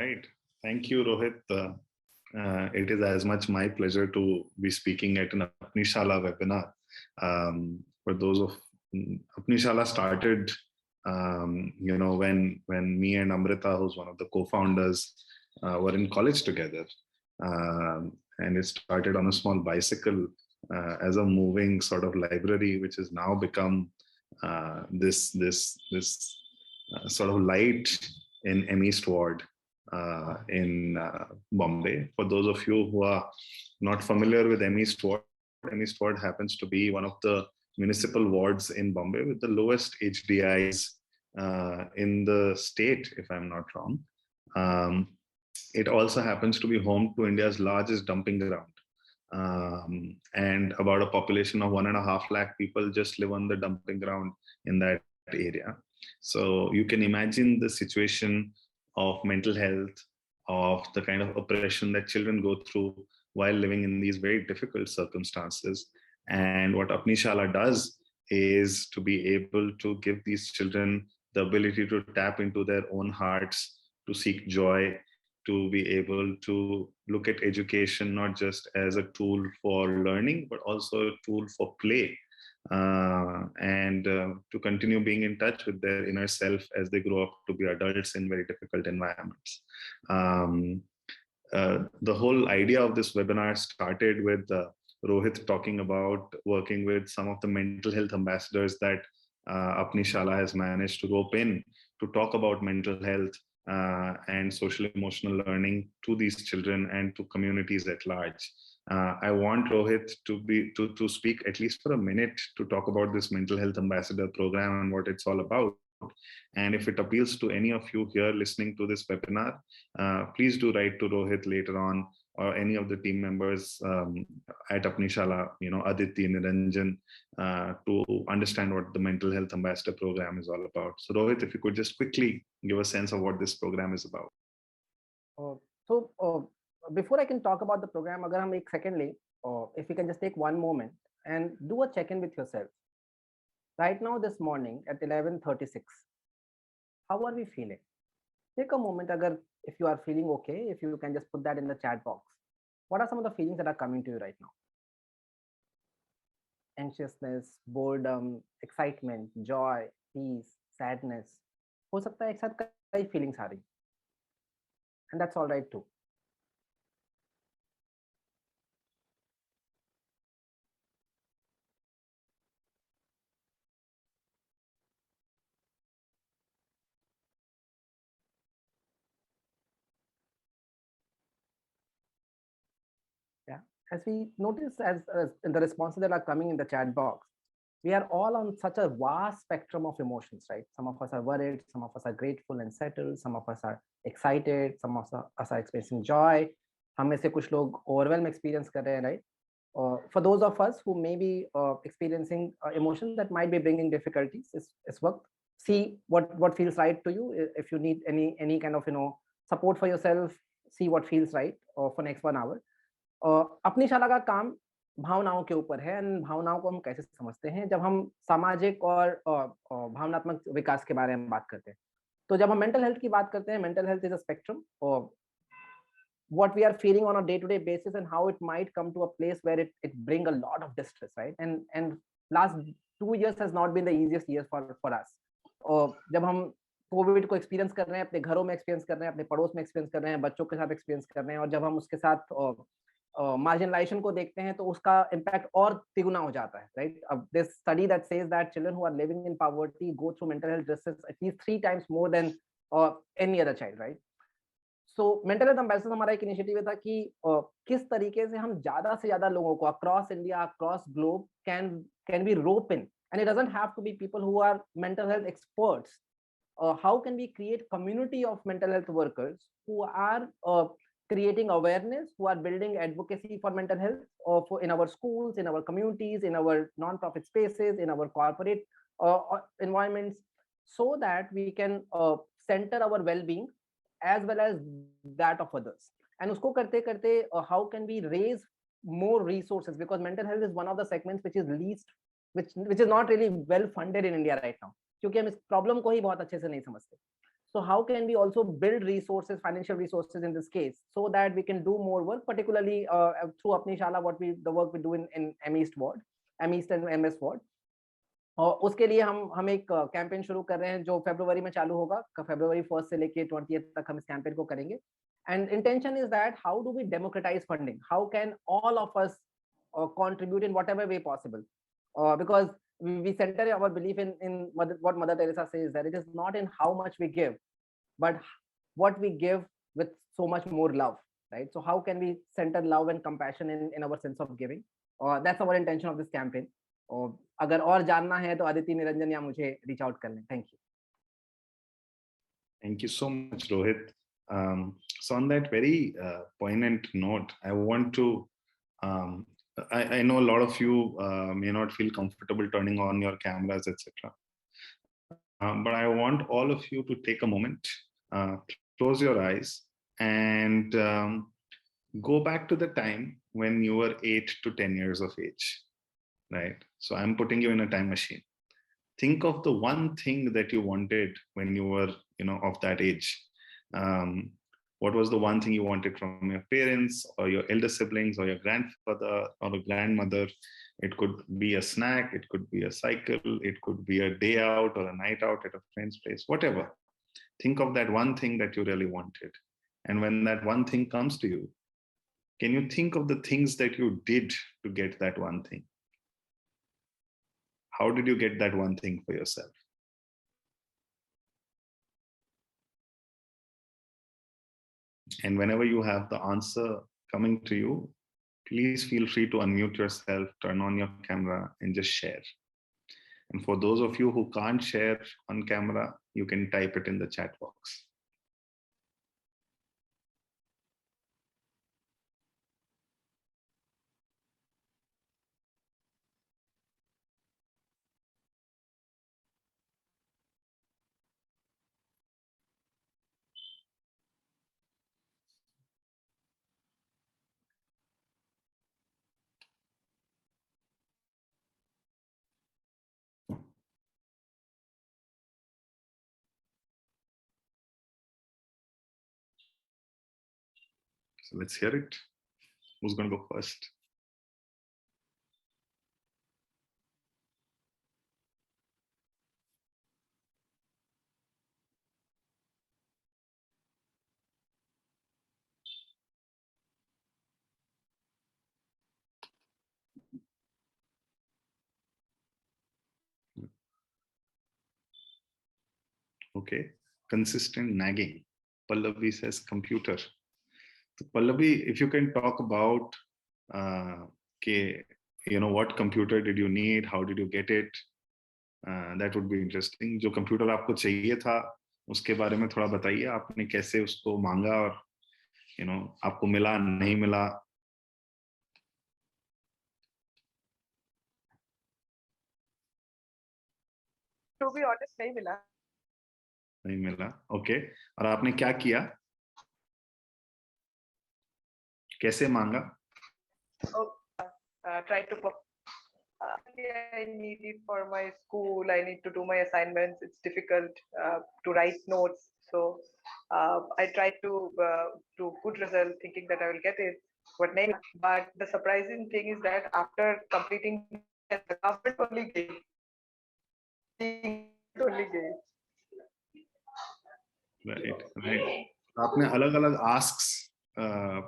right. Thank you, Rohit. It is as much my pleasure to be speaking at an Apni Shala webinar. For those of Apni Shala started, when me and Amrita, who's one of the co-founders, were in college together, and it started on a small bicycle as a moving sort of library, which has now become this sort of light in M East Ward in Bombay. For those of you who are not familiar with M East Ward happens to be one of the municipal wards in Bombay with the lowest HDIs in the state, if I'm not wrong. It also happens to be home to India's largest dumping ground. And about a population of 1.5 lakh people just live on the dumping ground in that area. So you can imagine the situation of mental health, of the kind of oppression that children go through while living in these very difficult circumstances. And what Apni Shala does is to be able to give these children the ability to tap into their own hearts, to seek joy, to be able to look at education not just as a tool for learning, but also a tool for play, and to continue being in touch with their inner self as they grow up to be adults in very difficult environments. The whole idea of this webinar started with Rohit talking about working with some of the mental health ambassadors that Apni Shala has managed to rope in to talk about mental health and social emotional learning to these children and to communities at large. I want Rohit to speak at least for a minute to talk about this mental health ambassador program and what it's all about. And if it appeals to any of you here listening to this webinar, please do write to Rohit later on, or any of the team members at Apni Shala, Aditi, Niranjan, to understand what the mental health ambassador program is all about. So Rohit, if you could just quickly give a sense of what this program is about. Before I can talk about the program, agar hum ek second le, if you can just take one moment and do a check-in with yourself. Right now, this morning at 11:36, how are we feeling? Take a moment, if you are feeling okay, if you can just put that in the chat box. What are some of the feelings that are coming to you right now? Anxiousness, boredom, excitement, joy, peace, sadness. हो सकता है एक साथ कई feelings आ रही, and that's all right too. As we notice, as in the responses that are coming in the chat box, we are all on such a vast spectrum of emotions, right? Some of us are worried, some of us are grateful and settled, some of us are excited, some of us are experiencing joy. हम में से कुछ लोग overwhelm experience कर रहे हैं, right? For those of us who may be experiencing emotions that might be bringing difficulties, it's work. See what feels right to you. If you need any kind of support for yourself, see what feels right for next 1 hour. अपनी शाला का काम भावनाओं के ऊपर है, and भावनाओं को हम कैसे समझते हैं जब हम सामाजिक और भावनात्मक विकास के बारे में बात करते हैं. तो जब हम मेंटल हेल्थ की बात करते हैं, mental health is a spectrum और what we are feeling on a day-to-day basis and how it might come to a place where it bring a lot of distress, right? And last 2 years has not been the easiest years for us. जब हम Covid को experience कर रहे हैं, अपने घरों में experience कर रहे हैं, अपने पड़ोस में एक्सपीरियंस कर रहे हैं, बच्चों के साथ एक्सपीरियंस कर रहे हैं, और जब हम उसके साथ marginalization को देखते हैं तो उसका impact और तिगुना हो जाता है, right? This study that says that children who are living in poverty go through mental health distress at least 3 times more than any other child, right? So mental health ambassador हमारा एक initiative था कि किस तरीके से हम ज्यादा से ज्यादा लोगों को across India, across globe can be rope in, and it doesn't have to be people who are mental health experts. How can we create community of mental health workers who are creating awareness, who are building advocacy for mental health in our schools, in our communities, in our non-profit spaces, in our corporate environments, so that we can center our well-being as well as that of others. And usko karte karte how can we raise more resources, because mental health is one of the segments which is not really well funded in India right now, क्योंकि हम इस problem को ही बहुत अच्छे से नहीं समझते. So how can we also build resources, financial resources in this case, so that we can do more work, particularly through Apni Shala, the work we do in M East Ward, M East and MS Ward. और उसके लिए हम एक campaign शुरू कर रहे हैं जो फरवरी में चालू होगा, फरवरी 1 से लेके 20 तक हम इस कैंपेन को करेंगे. And intention is that how do we democratize funding? How can all of us contribute in whatever way possible? Because we center our belief in what Mother Teresa says, that it is not in how much we give, but what we give with so much more love, right? So how can we center love and compassion in our sense of giving? That's our intention of this campaign. अगर और जानना है तो अदिति निरंजन या मुझे reach out कर लें. Thank you. Thank you so much, Rohit. So on that very poignant note, I want to, I know a lot of you may not feel comfortable turning on your cameras, etc. But I want all of you to take a moment, close your eyes, and go back to the time when you were 8 to 10 years of age, right? So I'm putting you in a time machine. Think of the one thing that you wanted when you were, of that age. What was the one thing you wanted from your parents or your elder siblings or your grandfather or a grandmother? It could be a snack, it could be a cycle, it could be a day out or a night out at a friend's place, whatever. Think of that one thing that you really wanted. And when that one thing comes to you, can you think of the things that you did to get that one thing? How did you get that one thing for yourself? And whenever you have the answer coming to you, please feel free to unmute yourself, turn on your camera, and just share. And for those of you who can't share on camera, you can type it in the chat box. So let's hear it. Who's going to go first? Okay, consistent nagging. Pallavi says computer. So Pallavi, if you can talk about, what computer did you need? How did you get it? That would be interesting. जो computer आपको चाहिए था, उसके बारे में थोड़ा बताइए. आपने कैसे उसको मांगा और, आपको मिला, नहीं मिला? To be honest, नहीं मिला. नहीं मिला. Okay. और आपने क्या किया? कैसे मांगा? Try to. I need it for my school. I need to do my assignments. It's difficult to write notes. So I tried to do good result, thinking that I will get it. But the surprising thing is that after completing, the government only gave. Right. आपने अलग-अलग asks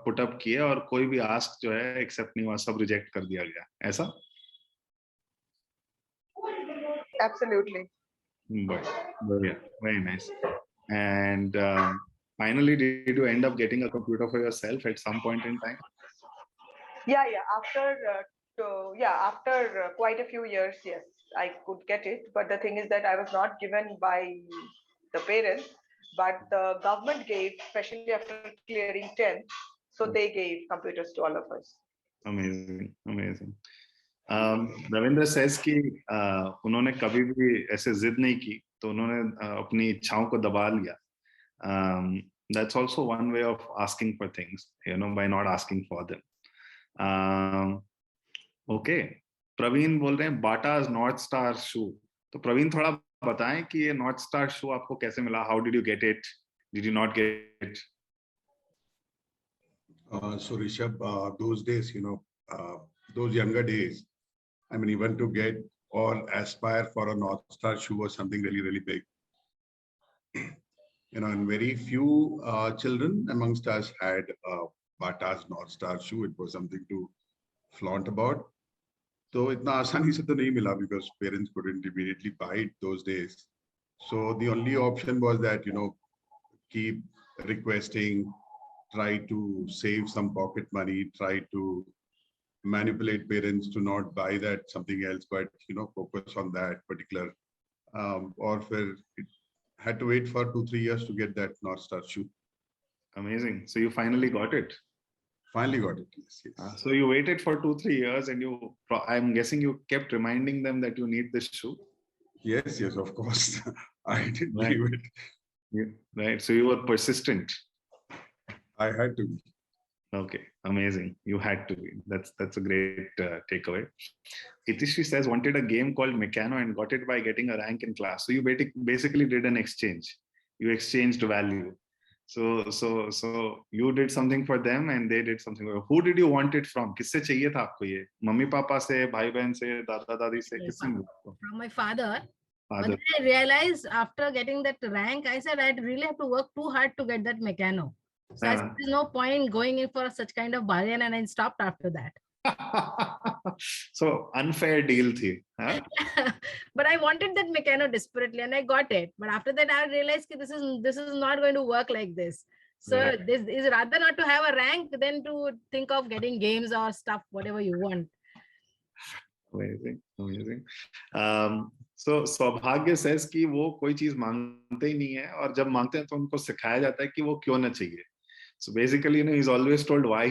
put up किए और कोई भी ask जो है accept नहीं हुआ, सब reject कर दिया गया. ऐसा? Absolutely. Very nice. And finally, did you end up getting a computer for yourself at some point in time? Yeah. After quite a few years, yes, I could get it. But the thing is that I was not given by the parents, but the government gave, especially after clearing 10th. So they gave computers to all of us. Amazing. Ravindra says कि उन्होंने कभी भी ऐसे जिद नहीं की, तो उन्होंने अपनी इच्छाओं को दबा लिया. That's also one way of asking for things, by not asking for them. Okay, Praveen बोल रहे हैं बाटा's North Star shoe. तो प्रवीण थोड़ा बताएं कि ये नॉर्थ स्टार शो आपको कैसे मिला? How did you get it? Did you not get it? So Rishabh, those days, those younger days, I mean, even to get or aspire for a North Star shoe was something really, really big. And very few children amongst us had Bata's North Star shoe. It was something to flaunt about. So itna आसानी से तो नहीं मिला because parents couldn't immediately buy it those days. So the only option was that, keep requesting, try to save some pocket money, try to manipulate parents to not buy that something else, but focus on that particular. Or for it had to wait for 2-3 years to get that North Star shoe. Amazing. So you finally got it. Finally got it. Yes, yes. So you waited for 2-3 years, and I'm guessing you kept reminding them that you need this shoe. Yes, of course. I did Right. believe it. Yeah, right. So you were persistent. I had to be. Okay, amazing. You had to be. That's a great takeaway. Itishri says wanted a game called Meccano and got it by getting a rank in class. So you basically did an exchange. You exchanged value. So you did something for them and they did something for you. Who did you want it from? किससे चाहिए था आपको ये? Mummy papa से, भाई बहन से, दादा दादी से, किससे मिला आपको? From my father. But Father. then I realized after getting that rank, I said I'd really have to work too hard to get that Meccano. So I said, there's no point going in for such kind of bargain, and I stopped after that. So unfair deal thi, huh? But I wanted that Meccano desperately, and I got it. But after that, I realized that this is not going to work like this. So Right. this is rather not to have a rank than to think of getting games or stuff, whatever you want. Amazing. So सौभाग्य says कि वो कोई चीज मांगते ही नहीं है और जब मांगते हैं तो उनको सिखाया जाता है कि वो क्यों ना चाहिए. So basically, he's always told why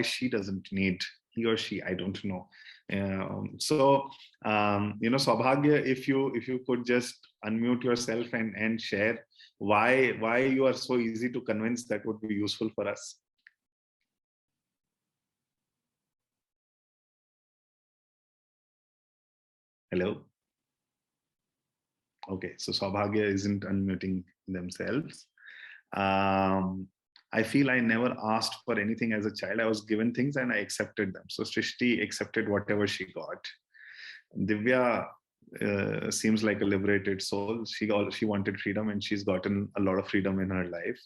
she doesn't need, he or she, I don't know. Saubhagya, if you could just unmute yourself and share why you are so easy to convince, that would be useful for us. Hello. Okay, so Saubhagya isn't unmuting themselves. I feel I never asked for anything as a child. I was given things and I accepted them. So Srishti accepted whatever she got. Divya seems like a liberated soul. She wanted freedom and she's gotten a lot of freedom in her life.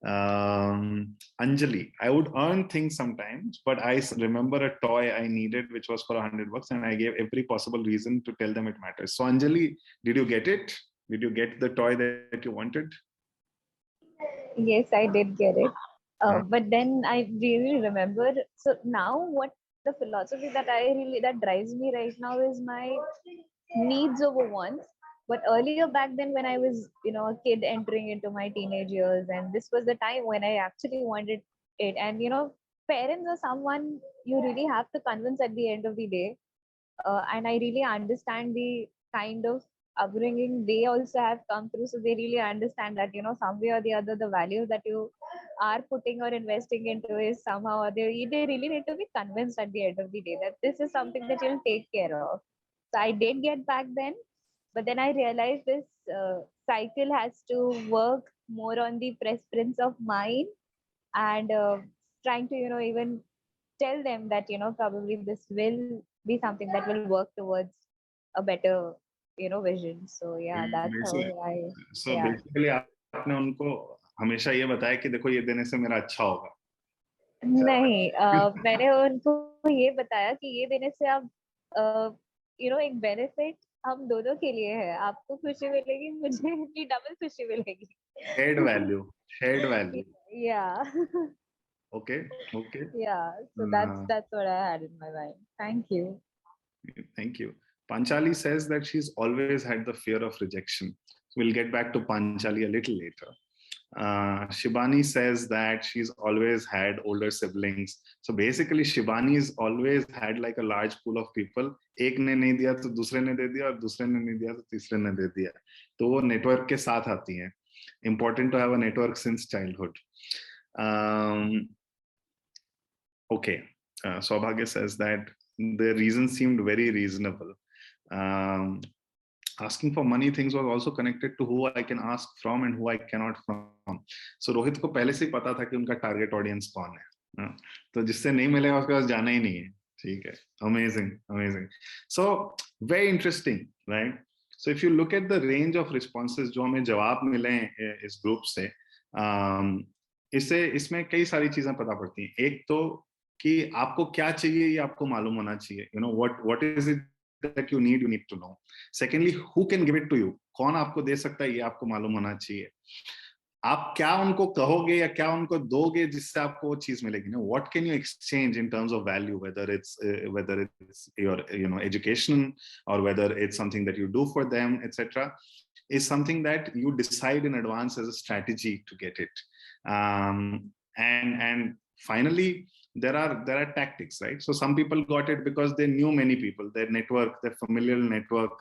Anjali, I would earn things sometimes, but I remember a toy I needed, which was for $100, and I gave every possible reason to tell them it matters. So Anjali, did you get it? Did you get the toy that you wanted? Yes, I did get it. But then I really remember. So now, what the philosophy that drives me right now is my needs over wants. But earlier back then, when I was a kid entering into my teenage years, and this was the time when I actually wanted it. And parents are someone you really have to convince at the end of the day. And I really understand the kind of upbringing they also have come through, so they really understand that some way or the other the value that you are putting or investing into is somehow or they really need to be convinced at the end of the day that this is something that you'll take care of. So I did get back then, but then I realized this cycle has to work more on the preference of mine and trying to even tell them that probably this will be something that will work towards a better vision. So yeah, that's how basically आपने उनको हमेशा ये बताया कि देखो ये देने से मेरा अच्छा होगा. नहीं, मैंने उनको ये बताया कि ये देने से आप एक बेनिफिट हम दोनों के लिए है, आपको खुशी मिलेगी, मुझे भी डबल खुशी मिलेगी. Shared value. Yeah. Okay. Yeah, so that's what I had in my mind. Thank you. Panchali says that she's always had the fear of rejection. So we'll get back to Panchali a little later. Shibani says that she's always had older siblings. So basically Shibani's always had like a large pool of people. एक ने नहीं दिया तो दूसरे ने दे दिया और दूसरे ने नहीं दिया तो तीसरे ने दे दिया. तो वो नेटवर्क के साथ आती हैं. Important to have a network since childhood. Okay, Saubhagya says that the reason seemed very reasonable. asking for money things was also connected to who I can ask from and who I cannot from. So Rohit को पहले से पता था कि उनका target audience कौन है, तो जिससे नहीं मिलेगा उसके पास जाना ही नहीं है. ठीक है, amazing. So very interesting, right? So if you look at the range of responses जो हमें जवाब मिले हैं इस group से, इसमें कई सारी चीजें पता पड़ती हैं. एक तो कि आपको क्या चाहिए ये आपको मालूम होना चाहिए. You know what is it that you need to know. Secondly, who can give it to you? कौन आपको दे सकता है ये आपको मालूम होना चाहिए. आप क्या उनको कहोगे या क्या उनको दोगे जिससे आपको वो चीज मिलेगी. ना what can you exchange in terms of value, whether it's your education or whether it's something that you do for them, etc., is something that you decide in advance as a strategy to get it. And finally, there are tactics, right? So some people got it because they knew many people, their network, their familial network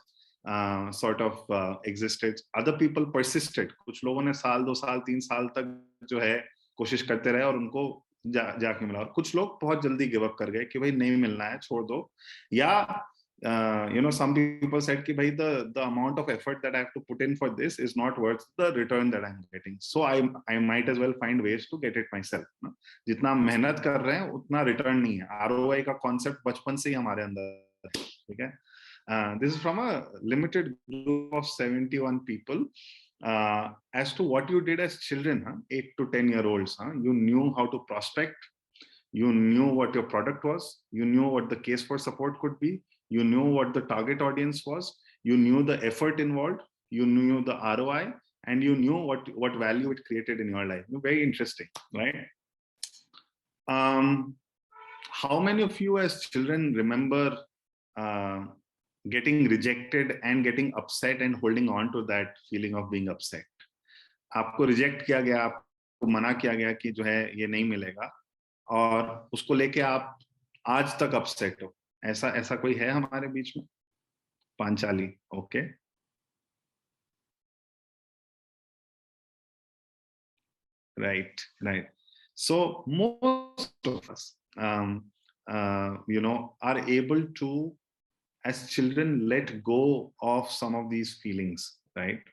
sort of existed. Other people persisted. कुछ लोगों ने साल 2 साल 3 साल तक जो है कोशिश करते रहे और उनको जाके मिला. और कुछ लोग बहुत जल्दी गिव अप कर गए कि भाई नहीं मिलना है, छोड़ दो. या some people said कि भाई the amount of effort that I have to put in for this is not worth the return that I'm getting, so I might as well find ways to get it myself. जितना मेहनत कर रहे हैं उतना return नहीं है. ROI का concept बचपन से ही हमारे अंदर, ठीक है. This is from a limited group of 71 people. As to what you did as children, 8 to 10-year-olds, you knew how to prospect, you knew what your product was, you knew what the case for support could be, you knew what the target audience was, you knew the effort involved, you knew the ROI, and you knew what value it created in your life. Very interesting, right? How many of you as children remember getting rejected and getting upset and holding on to that feeling of being upset? आपको reject किया गया, आपको मना किया गया कि जो है ये नहीं मिलेगा, और उसको लेके आप आज तक अपसेट हो. ऐसा कोई है हमारे बीच में? Panchali, okay. Right. So most of us, are able to, as children, let go of some of these feelings, right?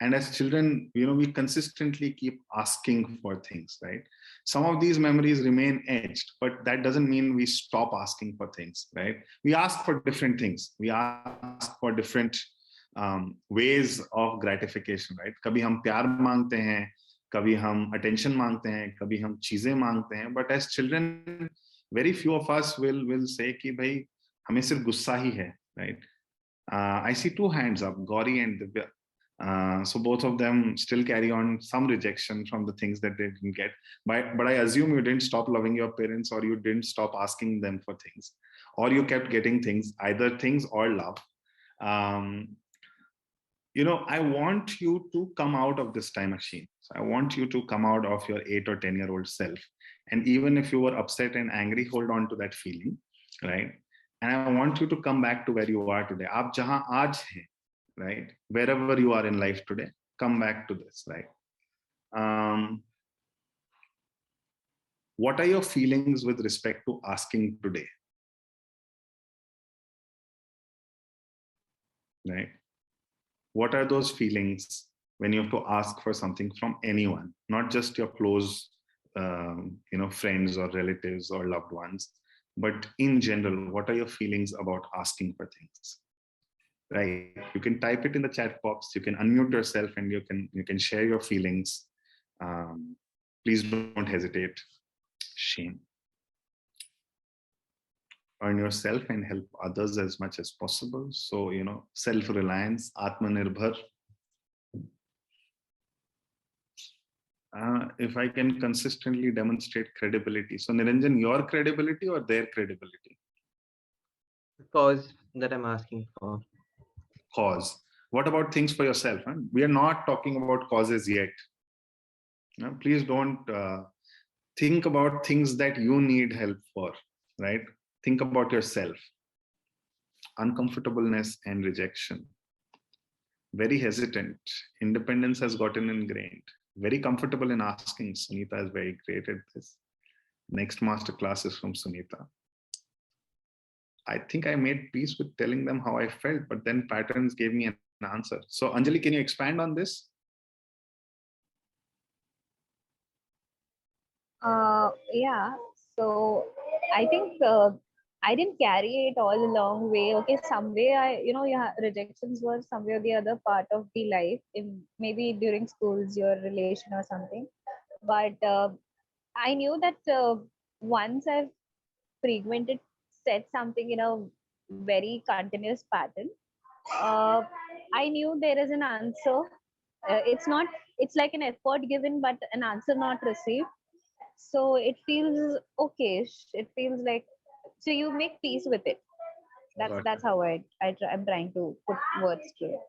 And as children, we consistently keep asking for things, right? Some of these memories remain etched, but that doesn't mean we stop asking for things, right? We ask for different things. We ask for different ways of gratification, right? कभी हम प्यार मांगते हैं, कभी हम attention मांगते हैं, कभी हम चीजें मांगते हैं. But as children, very few of us will say कि भाई हमें सिर्फ गुस्सा ही है, right? I see 2 hands up, Gauri and Divya. So both of them still carry on some rejection from the things that they didn't get. But I assume you didn't stop loving your parents, or you didn't stop asking them for things, or you kept getting things, either things or love. I want you to come out of this time machine. So I want you to come out of your 8 or 10-year-old self. And even if you were upset and angry, hold on to that feeling, right? And I want you to come back to where you are today. आप जहां आज हैं, right? Wherever you are in life today, come back to this, right? What are your feelings with respect to asking today? Right? What are those feelings when you have to ask for something from anyone, not just your close, friends or relatives or loved ones, but in general, what are your feelings about asking for things? Right? You can type it in the chat box. You can unmute yourself and you can share your feelings. Please don't hesitate. Shame. Earn yourself and help others as much as possible. So, self-reliance, Atmanirbhar. If I can consistently demonstrate credibility. So Niranjan, your credibility or their credibility? The cause that I'm asking for. Cause. What about things for yourself? Huh? We are not talking about causes yet. Please don't think about things that you need help for, right? Think about yourself. Uncomfortableness and rejection. Very hesitant. Independence has gotten ingrained. Very comfortable in asking. Sunita is very great at this. Next masterclass is from Sunita. I think I made peace with telling them how I felt, but then patterns gave me an answer. So Anjali, can you expand on this? Yeah. So I think I didn't carry it all a long way. Okay, some way yeah, rejections were somewhere or the other part of the life. In maybe during schools, your relation or something. But I knew that once I've frequented said something in a very continuous pattern, uh, I knew there is an answer. It's not. It's like an effort given, but an answer not received. So it feels okay. It feels like, so you make peace with it. Got That's it. how I'm trying to put words to it.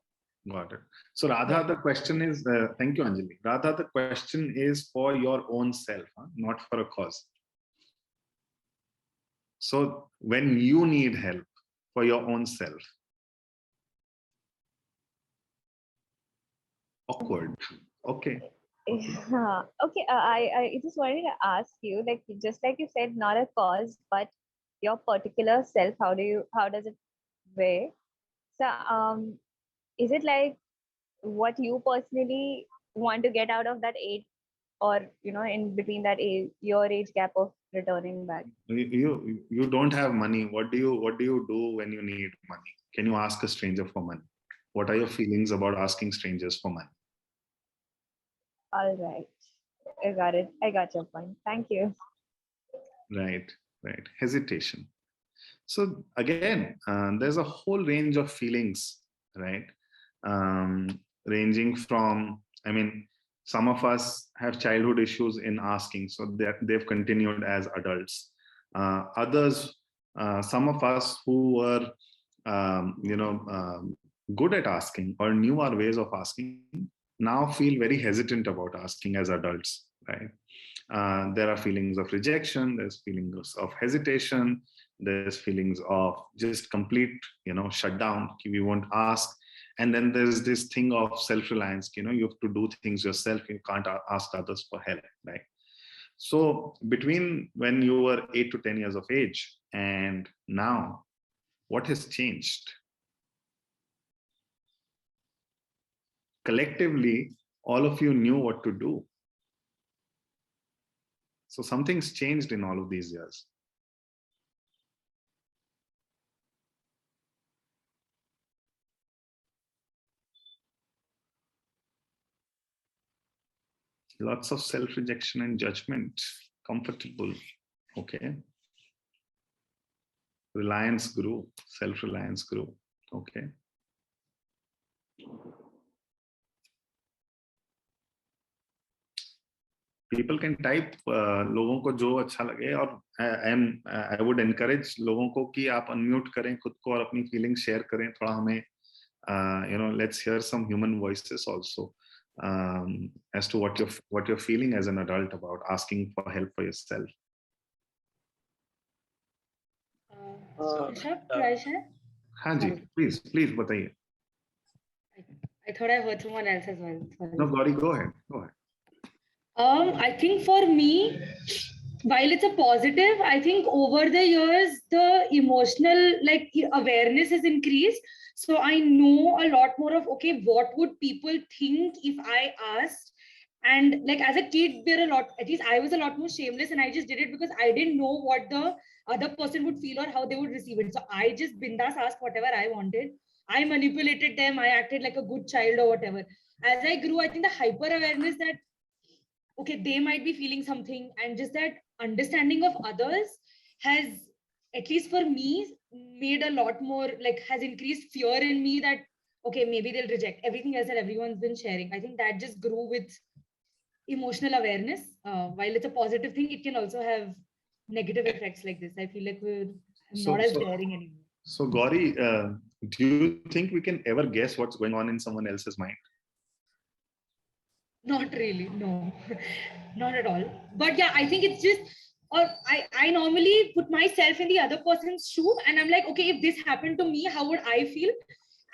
Got it. So Radha, the question is, thank you, Anjali. Radha, the question is for your own self, not for a cause. So when you need help for your own self, awkward. Okay. Okay. I just wanted to ask you, like, just like you said, not a cause, but your particular self. How does it weigh? So, is it like what you personally want to get out of that age, or in between that age, your age gap of returning back? You don't have money. What do you do when you need money? Can you ask a stranger for money? What are your feelings about asking strangers for money? All right, I got it. I got your point. Thank you. Right. Hesitation. So again, there's a whole range of feelings, right? Ranging from, I mean, some of us have childhood issues in asking, so they've continued as adults. Others, some of us who were, good at asking or knew our ways of asking, now feel very hesitant about asking as adults, right? There are feelings of rejection, there's feelings of hesitation, there's feelings of just complete, shutdown. We won't ask. And then there's this thing of self-reliance, you have to do things yourself. You can't ask others for help, right? So between when you were 8 to 10 years of age and now, what has changed? Collectively, all of you knew what to do. So something's changed in all of these years. Lots of self-rejection and judgment. Comfortable. Okay. Reliance grew. Self-reliance grew. Okay. People can type लोगों को जो अच्छा लगे, और I would encourage लोगों को कि आप unmute करें खुद को और अपनी feelings share करें. थोड़ा हमें let's hear some human voices also as to what you're feeling as an adult about asking for help for yourself. Rishabh, could I share? हाँ जी, please बताइए. I thought I heard someone else as well. Sorry. No, Gauri, go ahead. I think for me, while it's a positive, I think over the years, the emotional awareness has increased. So I know a lot more of, okay, what would people think if I asked? And like as a kid, at least I was a lot more shameless, and I just did it because I didn't know what the other person would feel or how they would receive it. So I just bindas asked whatever I wanted. I manipulated them. I acted like a good child or whatever. As I grew, I think the hyper awareness that, okay, they might be feeling something, and just that understanding of others has, at least for me, made a lot more, has increased fear in me that, okay, maybe they'll reject everything else that everyone's been sharing. I think that just grew with emotional awareness. While it's a positive thing, it can also have negative effects like this. I feel like we're not as daring anymore. So Gauri, do you think we can ever guess what's going on in someone else's mind? Not really, no. Not at all. But yeah, I think it's just, or I normally put myself in the other person's shoe, and I'm like, okay, if this happened to me, how would I feel?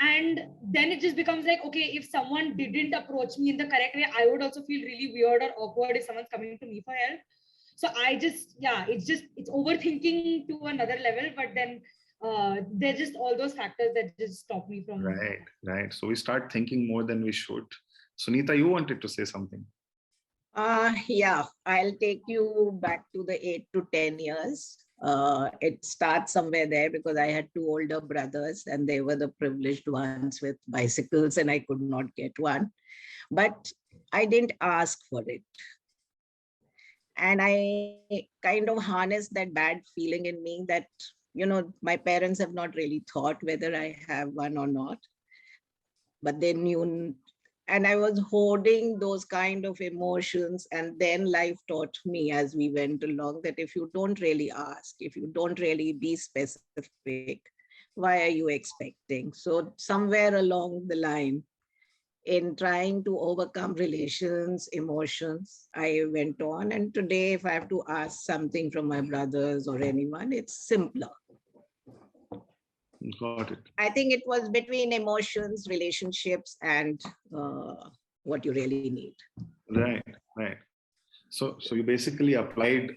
And then it just becomes like, okay, if someone didn't approach me in the correct way, I would also feel really weird or awkward if someone's coming to me for help. So I just, yeah, it's overthinking to another level. But then They're just all those factors that just stop me from. Right. So we start thinking more than we should. Sunita, you wanted to say something. Yeah, I'll take you back to the 8 to 10 years. It starts somewhere there because I had 2 older brothers and they were the privileged ones with bicycles and I could not get one. But I didn't ask for it. And I kind of harnessed that bad feeling in me that, you know, my parents have not really thought whether I have one or not. But they knew. And I was holding those kind of emotions. And then life taught me as we went along that if you don't really ask, if you don't really be specific, why are you expecting? So somewhere along the line, in trying to overcome relations, emotions, I went on. And today, if I have to ask something from my brothers or anyone, it's simpler. Got it. I think it was between emotions, relationships, and what you really need. Right. So you basically applied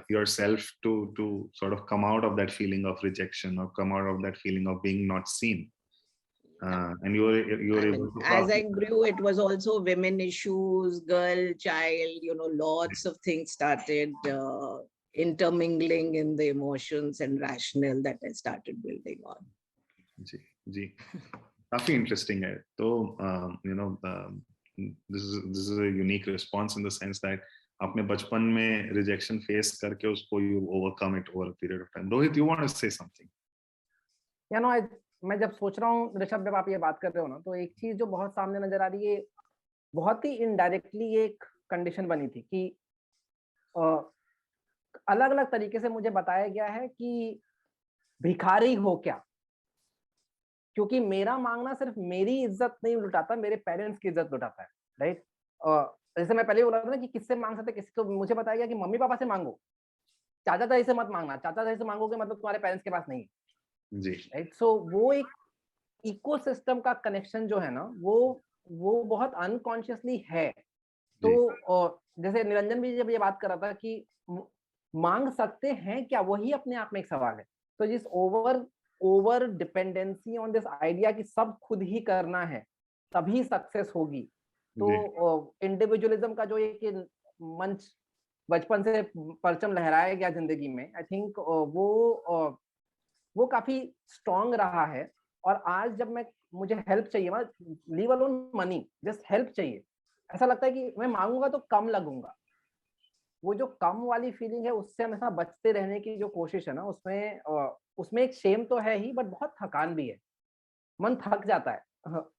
yourself to sort of come out of that feeling of rejection or come out of that feeling of being not seen. And you were able to. As I grew, it was also women issues, girl, child, you know, lots of things started intermingling in the emotions and rationale that I started building on. जी, काफी interesting है. So this is a unique response in the sense that आपने बचपन में rejection face करके उसको you overcome it over a period of time. Rohit, you want to say something? Yeah, no, मैं जब सोच रहा हूँ ऋषभ, जब आप ये बात कर रहे हो ना, तो एक चीज जो बहुत सामने नजर आ रही है, बहुत ही इनडायरेक्टली एक कंडीशन बनी थी कि अलग अलग तरीके से मुझे बताया गया है कि भिखारी हो क्या, क्योंकि मेरा मांगना सिर्फ मेरी इज्जत नहीं लुटाता, मेरे पेरेंट्स की इज्जत लुटाता है, राइट? जैसे मैं पहले बोला था ना कि किससे मांग सकते, किसी को मुझे बताया गया कि मम्मी पापा से मांगो, चाचा ताई से मत मांगना, चाचा ताई से मांगोगे मतलब तुम्हारे पेरेंट्स के पास नहीं है जी, राइट? सो वो एक इकोसिस्टम का कनेक्शन जो है ना, वो बहुत अनकॉन्शियसली है. तो जैसे निरंजन भी जब ये बात कर रहा था कि मांग सकते हैं क्या, वही अपने आप में एक सवाल है. तो जिस over dependency on this idea कि सब खुद ही करना है तभी सक्सेस होगी, तो इंडिविजुअलिज्म का जो एक मंच बचपन से परचम लहराया गया जिंदगी में, आई थिंक वो काफी स्ट्रॉन्ग रहा है. और आज जब मुझे हेल्प चाहिए, leave alone money, just help चाहिए, ऐसा लगता है कि मैं मांगूंगा तो कम लगूंगा. वो जो कम वाली फीलिंग है, उससे हमेशा बचते रहने की जो कोशिश है ना, उसमें एक शेम तो है ही, बट बहुत थकान भी है, मन थक जाता है.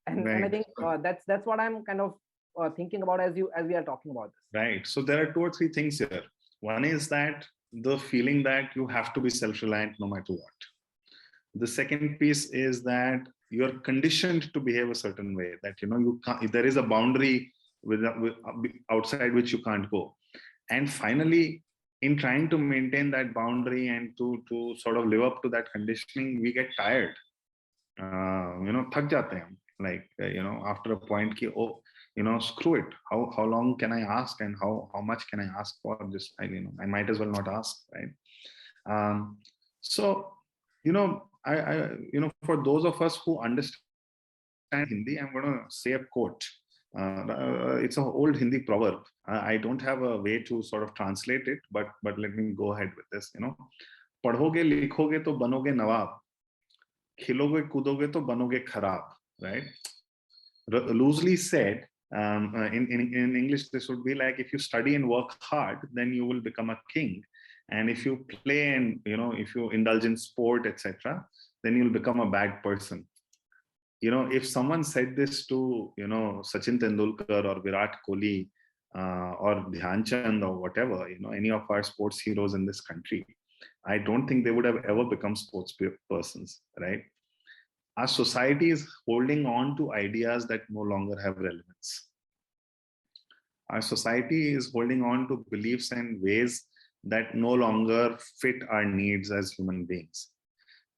And I think that's what I'm kind of thinking about as we are talking about this. Right. So there are 2 or 3 things here. One is that the feeling that you have to be self-reliant no matter what. The second piece is that you're conditioned to behave a certain way, that you can't, there is a boundary with outside which you can't go. And finally, in trying to maintain that boundary and to sort of live up to that conditioning, we get tired. थक जाते हैं, like after a point ki, screw it, how long can I ask and how much can I ask for? Just I might as well not ask, right? So I for those of us who understand Hindi, I'm going to say a quote. It's an old Hindi proverb. I don't have a way to sort of translate it, but let me go ahead with this. पढ़ोगे लिखोगे तो बनोगे नवाब, खिलोगे कूदोगे तो बनोगे खराब, right? Loosely said, in English this would be like, if you study and work hard, then you will become a king, and if you play and if you indulge in sport, etc., then you'll become a bad person. If someone said this to Sachin Tendulkar or Virat Kohli or Dhyan Chand or whatever, any of our sports heroes in this country, I don't think they would have ever become sports persons, right? Our society is holding on to ideas that no longer have relevance. Our society is holding on to beliefs and ways that no longer fit our needs as human beings.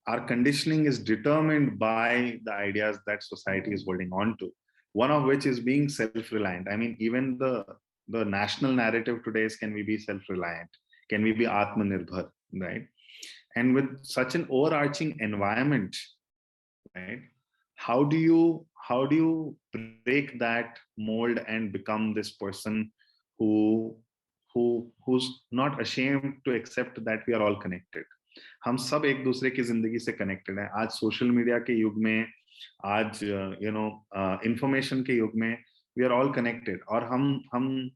Our conditioning is determined by the ideas that society is holding on to, one of which is being self-reliant. I mean, even the national narrative today is, can we be self-reliant? Can we be Atmanirbhar, right? And with such an overarching environment, right? How do you break that mold and become this person who's not ashamed to accept that we are all connected? हम सब एक दूसरे की जिंदगी से connected हैं. आज social media के युग में, आज इंफॉर्मेशन के युग में, we are all connected. और हम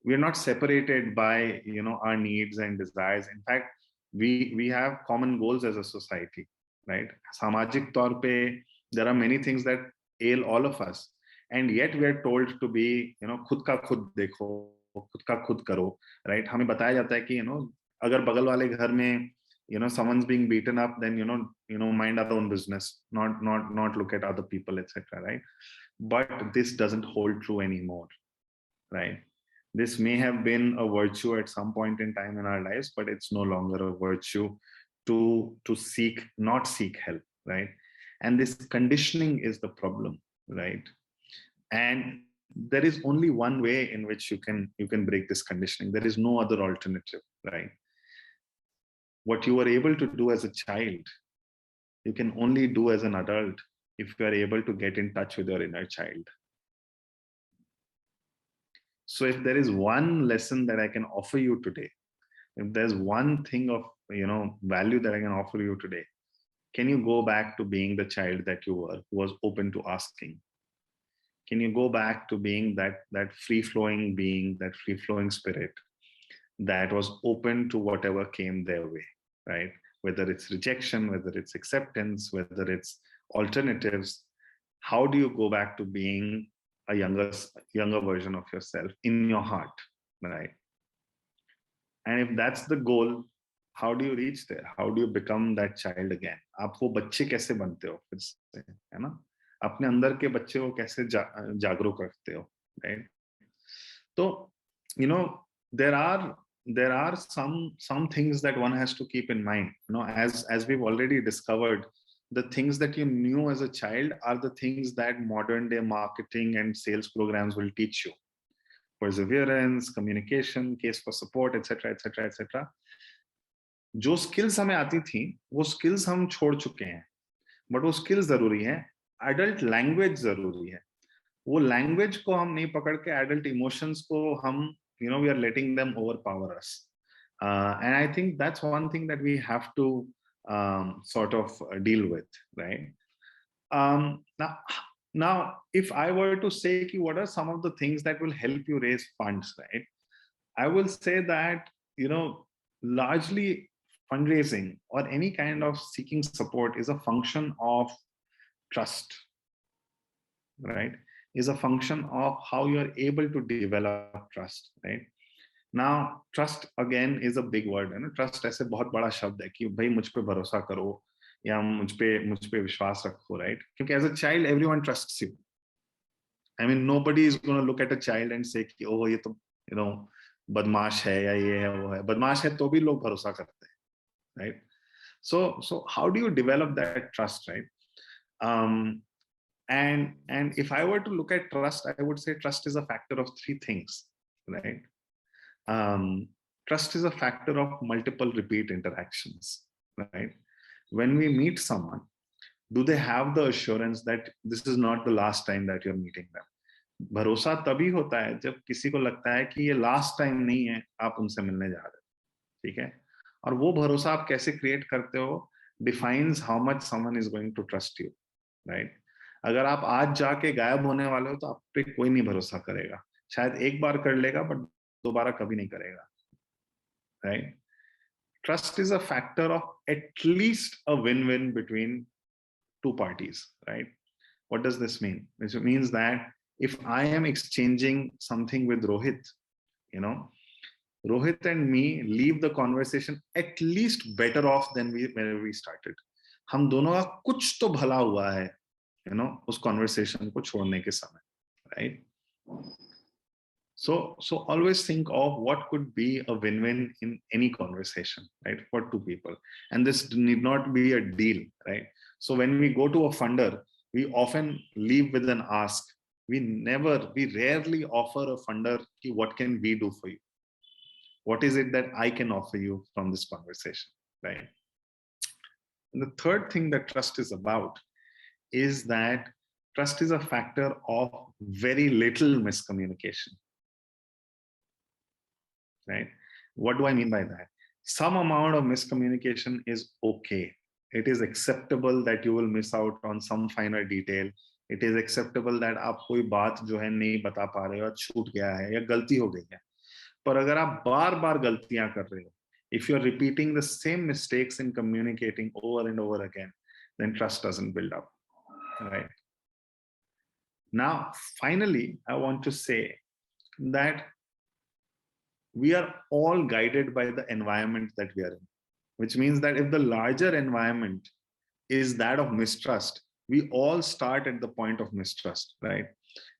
we are not separated by our needs and desires. In fact, we have common goals as a society, right? सामाजिक तौर पे there are many things that ail all of us, and yet we are told to be खुद का खुद देखो, खुद का खुद करो, right? हमें बताया जाता है कि अगर बगल वाले घर में someone's being beaten up, then mind our own business, not look at other people, etc., right? But this doesn't hold true anymore, right? This may have been a virtue at some point in time in our lives, but it's no longer a virtue to not seek help, right? And this conditioning is the problem, right? And there is only one way in which you can break this conditioning. There is no other alternative, right? What you were able to do as a child, you can only do as an adult if you are able to get in touch with your inner child. So if there is one lesson that I can offer you today, if there's one thing of value that I can offer you today, can you go back to being the child that you were, who was open to asking? Can you go back to being that free-flowing being, that free-flowing spirit that was open to whatever came their way, right? Whether it's rejection, whether it's acceptance, whether it's alternatives, how do you go back to being a younger version of yourself in your heart, right? And if that's the goal, how do you reach there? How do you become that child again? आप वो बच्चे कैसे बनते हो फिर से, है ना? अपने अंदर के बच्चे को कैसे जागरूक करते हो, right? So, there are some things that one has to keep in mind. As we've already discovered, the things that you knew as a child are the things that modern day marketing and sales programs will teach you. Perseverance, communication, case for support, etc., etc., etc. जो skills हमें आती थी, वो skills हम छोड़ चुके हैं, but वो skills जरूरी है. Adult language जरूरी है. वो language को हम नहीं पकड़ के adult emotions को हम we are letting them overpower us. And I think that's one thing that we have to sort of deal with, right? Now, if I were to say what are some of the things that will help you raise funds, right? I will say that, largely fundraising or any kind of seeking support is a function of trust, right? Is a function of how you're able to develop trust, right? Now, trust again is a big word, trust ऐसे बहुत बड़ा शब्द है कि भाई मुझ पे भरोसा करो या मुझ पे विश्वास रखो, right? क्योंकि as a child everyone trusts you. I mean, nobody is going to look at a child and say कि oh ये तो बदमाश है या ये है वो है. बदमाश है तो भी लोग भरोसा करते हैं, right? So how do you develop that trust, right? And if I were to look at trust, I would say trust is a factor of three things, right? Trust is a factor of multiple repeat interactions, right? When we meet someone, do they have the assurance that this is not the last time that you're meeting them? भरोसा तभी होता है जब किसी को लगता है कि ये लास्ट टाइम नहीं है आप उनसे मिलने जा रहे हैं, ठीक है? और वो भरोसा आप कैसे क्रिएट करते हो defines how much someone is going to trust you, right? अगर आप आज जाके गायब होने वाले हो तो आप पे कोई नहीं भरोसा करेगा. शायद एक बार कर लेगा बट दोबारा कभी नहीं करेगा, right? Trust is a factor of at least a win-win between two parties, right? What does this mean? It means that if I am exchanging something with Rohit, Rohit and me leave the conversation at least better off than when we started. हम दोनों का कुछ तो भला हुआ है, उस conversation को छोड़ने के समय, right? So always think of what could be a win-win in any conversation, right? For two people. And this need not be a deal, right? So when we go to a funder, we often leave with an ask. We rarely offer a funder, what can we do for you? What is it that I can offer you from this conversation, right? And the third thing that trust is about is that trust is a factor of very little miscommunication. Right? What do I mean by that? Some amount of miscommunication is okay. It is acceptable that you will miss out on some finer detail. It is acceptable that आप कोई बात जो है नहीं बता पा रहे हो, छूट गया है या गलती हो गई है. पर अगर आप बार-बार गलतियां कर रहे हो, if you're repeating the same mistakes in communicating over and over again, then trust doesn't build up. Right? Now, finally, I want to say that we are all guided by the environment that we are in, which means that if the larger environment is that of mistrust, we all start at the point of mistrust, right?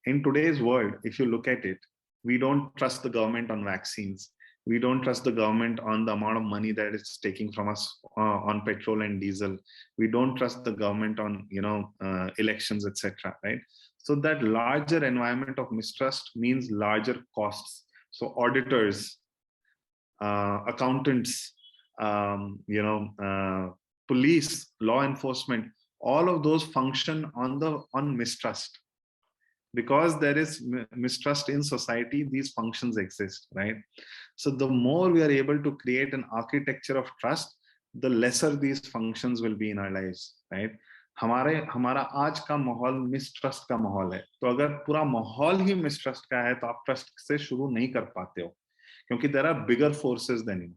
In today's world, if you look at it, we don't trust the government on vaccines. We don't trust the government on the amount of money that it's taking from us on petrol and diesel. We don't trust the government on, elections, etc. Right? So that larger environment of mistrust means larger costs. So auditors, accountants, police, law enforcement, all of those function on mistrust. Because there is mistrust in society, these functions exist, right? So the more we are able to create an architecture of trust, the lesser these functions will be in our lives, right? हमारा आज का माहौल mistrust का माहौल है, तो अगर पूरा माहौल ही मिसट्रस्ट का है तो आप ट्रस्ट से शुरू नहीं कर पाते हो, क्योंकि there are bigger forces than you.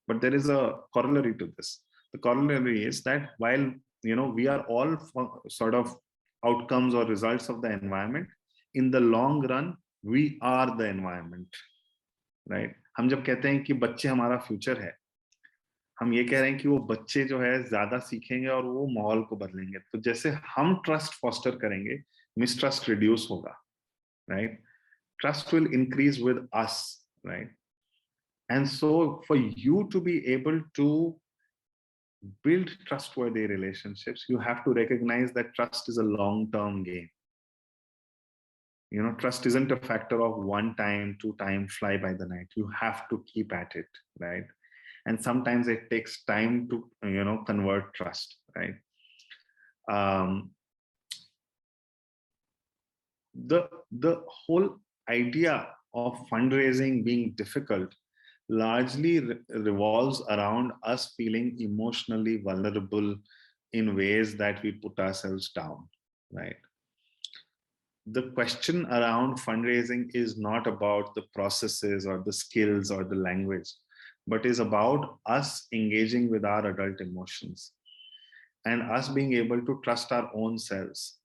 But there is a corollary to this. The corollary is that while we are all sort of outcomes or results of the environment, in the long run we are the environment, right? हम जब कहते हैं कि बच्चे हमारा future है, हम ये कह रहे हैं कि वो बच्चे जो है ज्यादा सीखेंगे और वो माहौल को बदलेंगे. तो जैसे हम ट्रस्ट फॉस्टर करेंगे, मिसट्रस्ट रिड्यूस होगा, right? Trust will increase with us, right? And so for you to be able to build trustworthy relationships, you have to recognize that trust is a long-term game. Trust isn't a factor of 1 time, 2 time, fly by the night. You have to keep at it, right? And sometimes it takes time to, convert trust, right? The whole idea of fundraising being difficult largely revolves around us feeling emotionally vulnerable in ways that we put ourselves down, right? The question around fundraising is not about the processes or the skills or the language, but is about us engaging with our adult emotions and us being able to trust our own selves,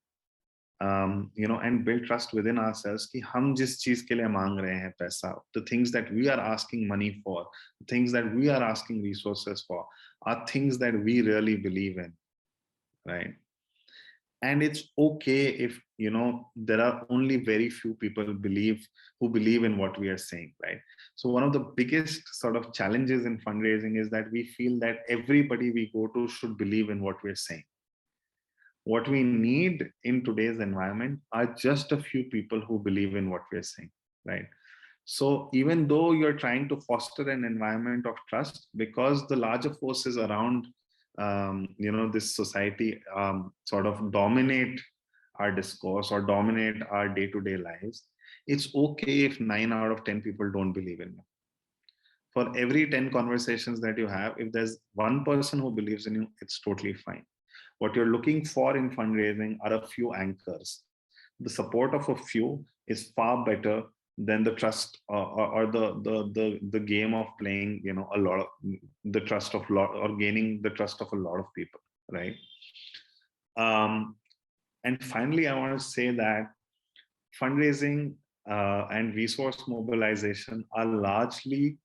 and build trust within ourselves कि हम जिस चीज के लिए मांग रहे हैं पैसा, the things that we are asking money for, the things that we are asking resources for, are things that we really believe in, right? And it's okay if there are only very few people who believe in what we are saying, right? So one of the biggest sort of challenges in fundraising is that we feel that everybody we go to should believe in what we're saying. What we need in today's environment are just a few people who believe in what we're saying, right? So even though you're trying to foster an environment of trust, because the larger forces around this society sort of dominate our discourse or dominate our day-to-day lives, it's okay if 9 out of 10 people don't believe in you. For every 10 conversations that you have, if there's one person who believes in you, it's totally fine. What you're looking for in fundraising are a few anchors. The support of a few is far better than the trust or the game of playing, a lot of the trust of lot or gaining the trust of a lot of people, right? And finally, I want to say that fundraising and resource mobilization are largely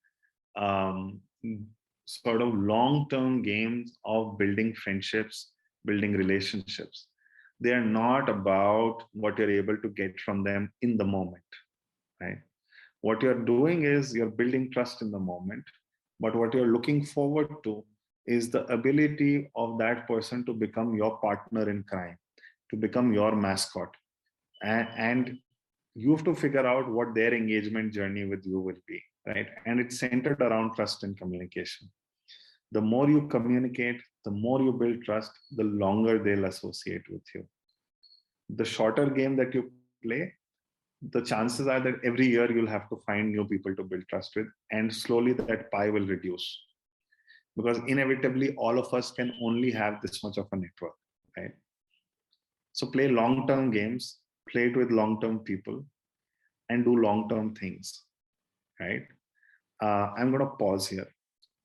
sort of long-term games of building friendships, building relationships. They are not about what you're able to get from them in the moment, right? What you're doing is you're building trust in the moment, but what you're looking forward to is the ability of that person to become your partner in crime, to become your mascot. And you have to figure out what their engagement journey with you will be, right? And it's centered around trust and communication. The more you communicate, the more you build trust, the longer they'll associate with you. The shorter game that you play, the chances are that every year you'll have to find new people to build trust with, and slowly that pie will reduce. Because inevitably, all of us can only have this much of a network, right? So play long-term games, play it with long-term people, and do long-term things, right? I'm going to pause here.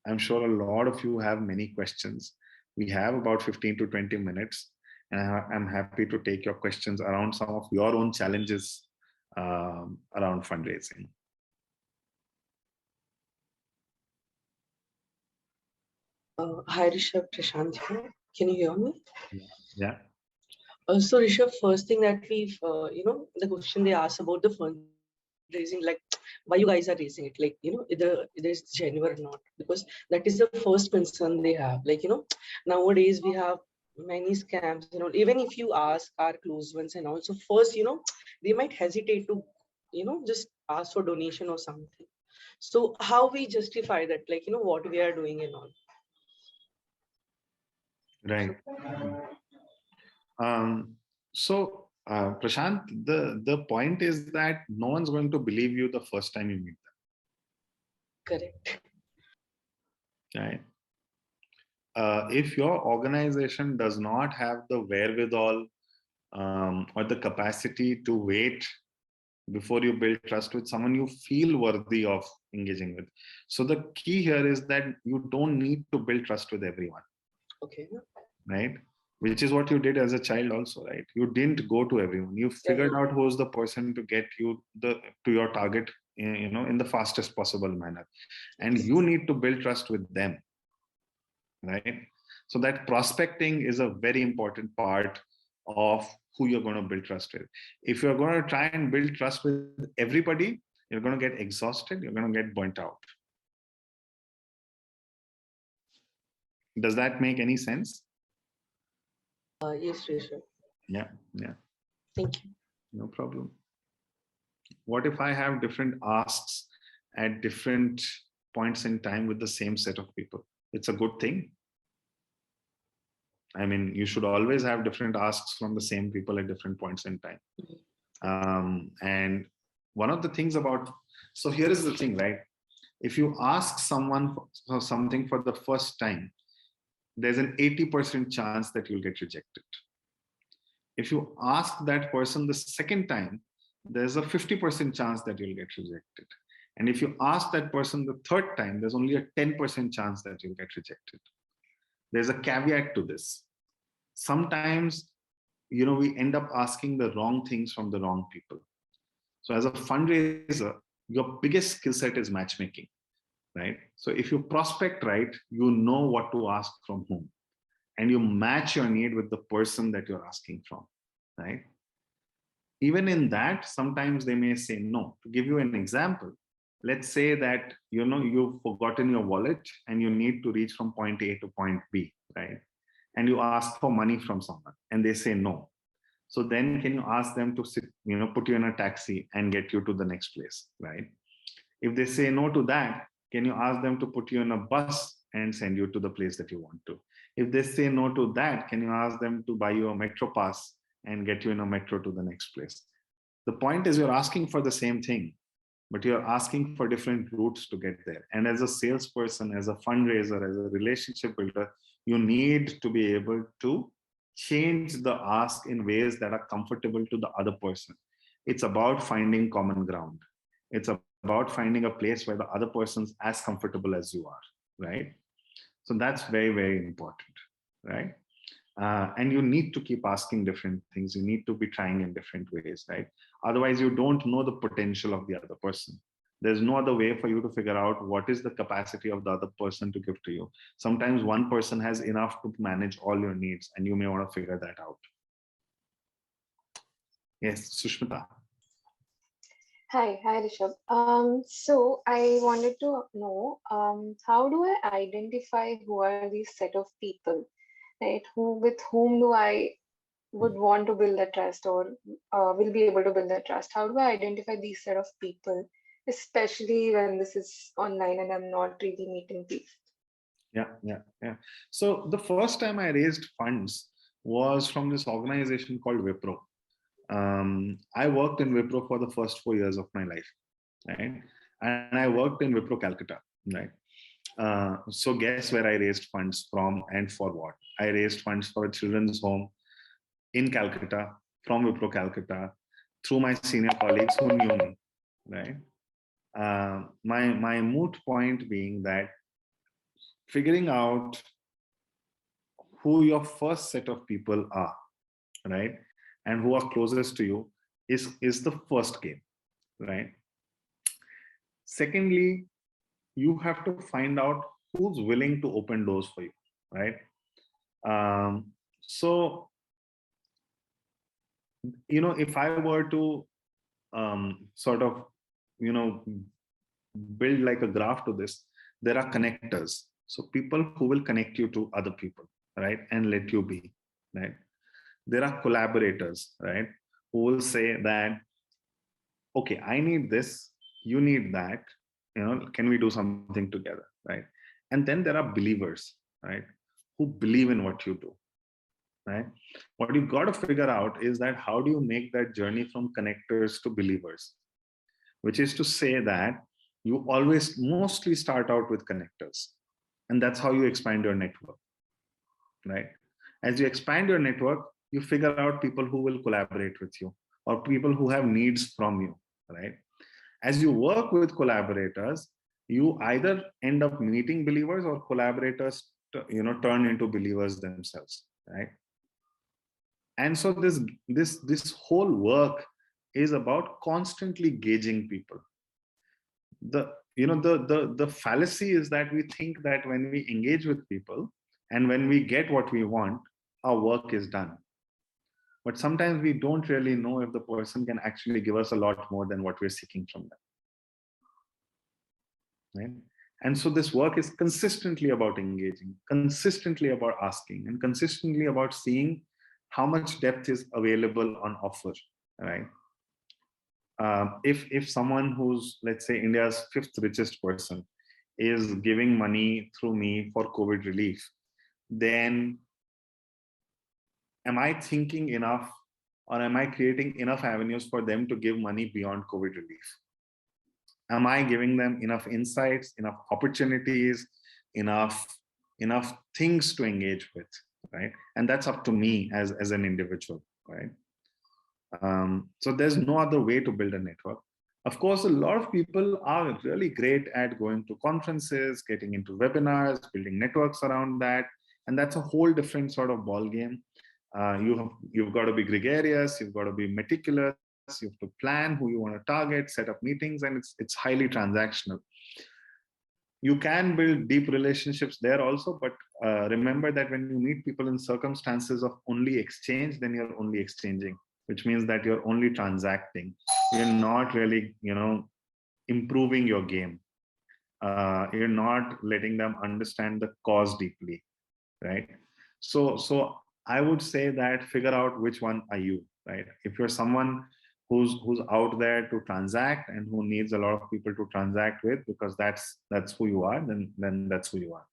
I'm sure a lot of you have many questions. We have about 15 to 20 minutes, and I'm happy to take your questions around some of your own challenges around fundraising. Hi, Rishabh, Prashant here. Can you hear me? Yeah. So, Rishabh, first thing that we've, the question they asked about the fundraising, like why you guys are raising it, like, either it's genuine or not, because that is the first concern they have. Like, nowadays we have many scams, even if you ask our close ones and also first, they might hesitate to, just ask for donation or something. So how we justify that, like, what we are doing and all. Right. Prashant, the point is that no one's going to believe you the first time you meet them. Correct. Right. If your organization does not have the wherewithal or the capacity to wait before you build trust with someone you feel worthy of engaging with. So the key here is that you don't need to build trust with everyone. Okay. Right? Which is what you did as a child also, right? You didn't go to everyone. You figured out who's the person to get you to your target, in the fastest possible manner. And you need to build trust with them, right? So that prospecting is a very important part of who you're going to build trust with. If you're going to try and build trust with everybody, you're going to get exhausted, you're going to get burnt out. Does that make any sense? Yes, Rishabh. Yeah. Thank you. No problem. What if I have different asks at different points in time with the same set of people? It's a good thing. I mean, you should always have different asks from the same people at different points in time. And one of the things so here is the thing, right? If you ask someone for something for the first time, there's an 80% chance that you'll get rejected. If you ask that person the second time, there's a 50% chance that you'll get rejected. And if you ask that person the third time, there's only a 10% chance that you'll get rejected. There's a caveat to this. Sometimes, we end up asking the wrong things from the wrong people. So as a fundraiser, your biggest skill set is matchmaking, right? So if you prospect right, you know what to ask from whom, and you match your need with the person that you're asking from, right? Even in that, sometimes they may say no. To give you an example, let's say that, you've forgotten your wallet and you need to reach from point A to point B, right? And you ask for money from someone and they say no. So then can you ask them to sit, put you in a taxi and get you to the next place, right? If they say no to that, can you ask them to put you in a bus and send you to the place that you want to? If they say no to that, can you ask them to buy you a metro pass and get you in a metro to the next place? The point is, you're asking for the same thing, but you're asking for different routes to get there. And as a salesperson, as a fundraiser, as a relationship builder, you need to be able to change the ask in ways that are comfortable to the other person. It's about finding common ground. It's about finding a place where the other person's as comfortable as you are, right? So that's very, very important, right? And you need to keep asking different things. You need to be trying in different ways, right? Otherwise, you don't know the potential of the other person. There's no other way for you to figure out what is the capacity of the other person to give to you. Sometimes one person has enough to manage all your needs, and you may want to figure that out. Yes, Sushmita. Hi, Rishabh. So I wanted to know, how do I identify who are these set of people, right? With whom do I would want to build a trust, or will be able to build a trust? How do I identify these set of people, especially when this is online and I'm not really meeting people? Yeah. So the first time I raised funds was from this organization called Wipro. I worked in Wipro for the first 4 years of my life, right? And I worked in Wipro Calcutta, right? So guess where I raised funds from and for what? I raised funds for a children's home in Calcutta, from Wipro Calcutta, through my senior colleagues who knew me, right? My moot point being that figuring out who your first set of people are, right, and who are closest to you is the first game, right? Secondly, you have to find out who's willing to open doors for you, right? So, if I were to sort of, build like a graph to this, there are connectors. So people who will connect you to other people, right, and let you be, right? There are collaborators, right, who will say that, okay, I need this, you need that, can we do something together, right? And then there are believers, right, who believe in what you do, right? What you've got to figure out is that how do you make that journey from connectors to believers, which is to say that you always mostly start out with connectors, and that's how you expand your network, right? As you expand your network, you figure out people who will collaborate with you or people who have needs from you, right? As you work with collaborators, you either end up meeting believers or collaborators turn into believers themselves, right? And so this whole work is about constantly gauging people. The fallacy is that we think that when we engage with people and when we get what we want, our work is done. But sometimes we don't really know if the person can actually give us a lot more than what we're seeking from them, right? And so this work is consistently about engaging, consistently about asking, and consistently about seeing how much depth is available on offer, right? If someone who's, let's say, India's 5th richest person is giving money through me for COVID relief, then am I thinking enough, or am I creating enough avenues for them to give money beyond COVID relief? Am I giving them enough insights, enough opportunities, enough things to engage with, right? And that's up to me as an individual, right? So there's no other way to build a network. Of course, a lot of people are really great at going to conferences, getting into webinars, building networks around that, and that's a whole different sort of ball game. You've got to be gregarious, you've got to be meticulous, you have to plan who you want to target, set up meetings, and it's highly transactional. You can build deep relationships there also, but remember that when you meet people in circumstances of only exchange, then you're only exchanging, which means that you're only transacting. You're not really, improving your game. You're not letting them understand the cause deeply, right? So I would say that figure out which one are you, right? If you're someone who's out there to transact and who needs a lot of people to transact with, because that's who you are, then that's who you are.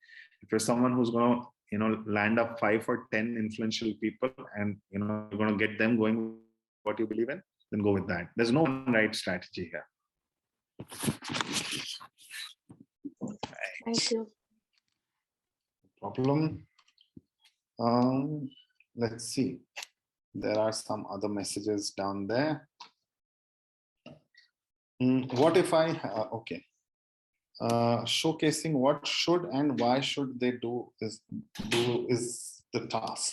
If you're someone who's going to land up 5 or 10 influential people and you're going to get them going what you believe in, then go with that. There's no one right strategy here. Thank you. Problem. Let's see. There are some other messages down there. What if I okay? Showcasing what should and why should they do is the task.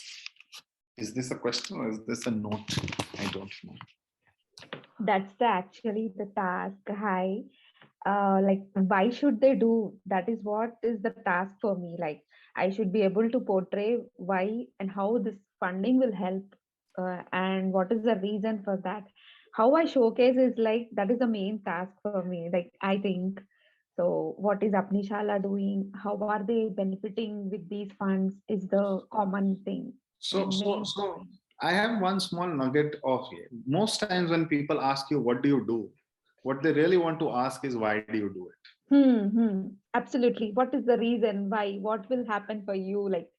Is this a question or is this a note? I don't know. That's actually the task. Hi. Like, why should they do? That is what is the task for me. Like, I should be able to portray why and how this funding will help, and what is the reason for that. How I showcase is like, that is the main task for me. Like, I think so. What is Apni Shala doing? How are they benefiting with these funds? Is the common thing. So I have one small nugget of it. Most times when people ask you, what do you do? What they really want to ask is, why do you do it? Absolutely. What is the reason why? What will happen for you? Like,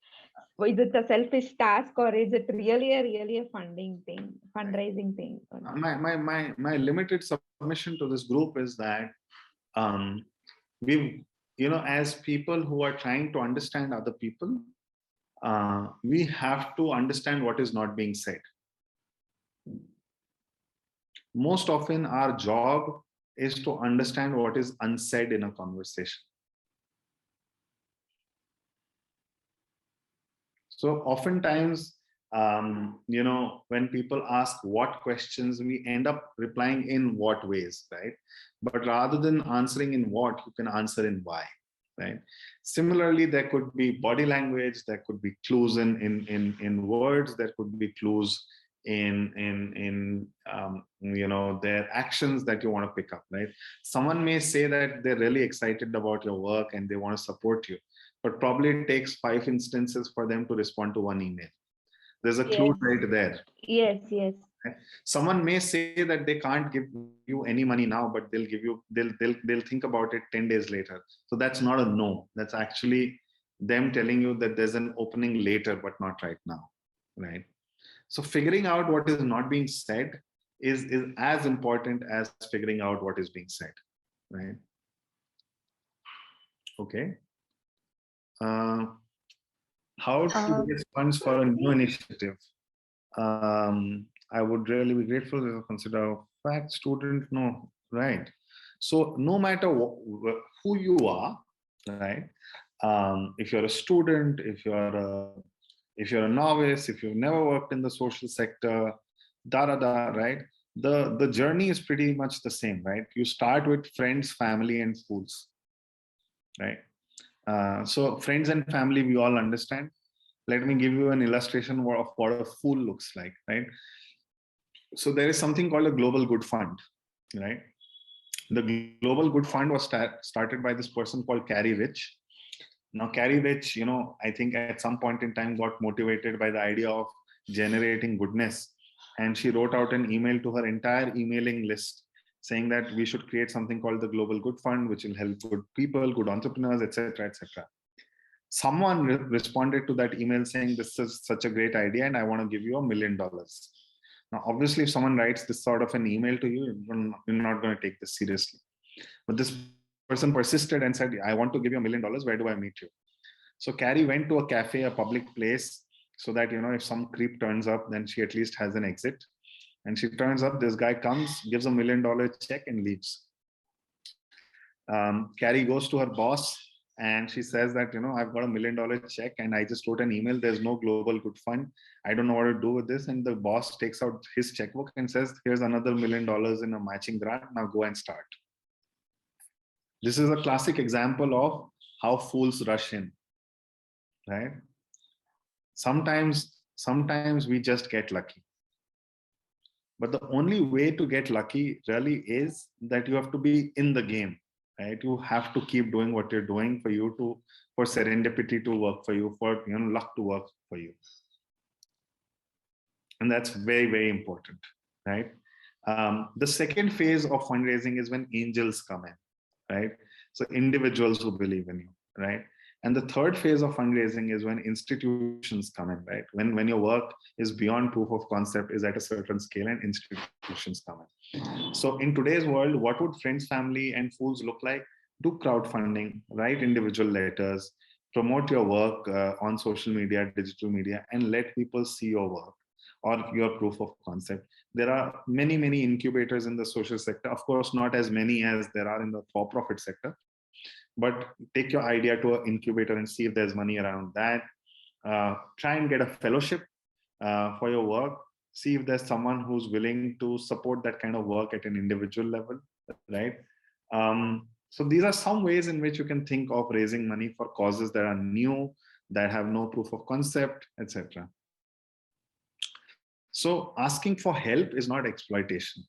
is it a selfish task or is it really a funding thing, fundraising thing? My limited submission to this group is that we, as people who are trying to understand other people, we have to understand what is not being said. Most often our job is to understand what is unsaid in a conversation. So oftentimes, when people ask what questions, we end up replying in what ways, right? But rather than answering in what, you can answer in why, right? Similarly, there could be body language, there could be clues in words, there could be clues in their actions that you want to pick up, right? Someone may say that they're really excited about your work and they want to support you, but probably it takes 5 instances for them to respond to one email. There's a clue right there. Yes. Someone may say that they can't give you any money now, but they'll think about it 10 days later. So that's not a no. That's actually them telling you that there's an opening later, but not right now, right? So figuring out what is not being said is as important as figuring out what is being said, right? Okay. How to raise funds for a new initiative? I would really be grateful if you consider a fact student. No, right? So no matter who you are, right? If you're a student, if you're a novice, if you've never worked in the social sector, right? The journey is pretty much the same, right? You start with friends, family, and fools, right? So friends and family, we all understand. Let me give you an illustration of what a fool looks like, right? So there is something called a Global Good Fund, right? The Global Good Fund was started by this person called Carrie Rich. Now, Carrie Rich, I think at some point in time got motivated by the idea of generating goodness. And she wrote out an email to her entire emailing list saying that we should create something called the Global Good Fund, which will help good people, good entrepreneurs, etc., etc. Someone responded to that email saying, this is such a great idea and I want to give you $1 million. Now, obviously, if someone writes this sort of an email to you, you're not going to take this seriously. But this person persisted and said, I want to give you $1 million. Where do I meet you? So Carrie went to a cafe, a public place, so that, if some creep turns up, then she at least has an exit. And she turns up, this guy comes, gives $1 million check and leaves. Carrie goes to her boss and she says that, I've got $1 million check and I just wrote an email. There's no Global Good Fund. I don't know what to do with this. And the boss takes out his checkbook and says, here's another $1 million in a matching grant. Now go and start. This is a classic example of how fools rush in, right? Sometimes we just get lucky. But the only way to get lucky really is that you have to be in the game, right? You have to keep doing what you're doing for serendipity to work for you, for luck to work for you. And that's very, very important, right? The second phase of fundraising is when angels come in, right? So individuals who believe in you, right? And the third phase of fundraising is when institutions come in, right? When your work is beyond proof of concept, is at a certain scale, and institutions come in. So in today's world, what would friends, family, and fools look like? Do crowdfunding, write individual letters, promote your work on social media, digital media, and let people see your work or your proof of concept. There are many, many incubators in the social sector. Of course, not as many as there are in the for-profit sector. But take your idea to an incubator and see if there's money around that. Try and get a fellowship for your work. See if there's someone who's willing to support that kind of work at an individual level, right? So these are some ways in which you can think of raising money for causes that are new, that have no proof of concept, etc. So asking for help is not exploitation,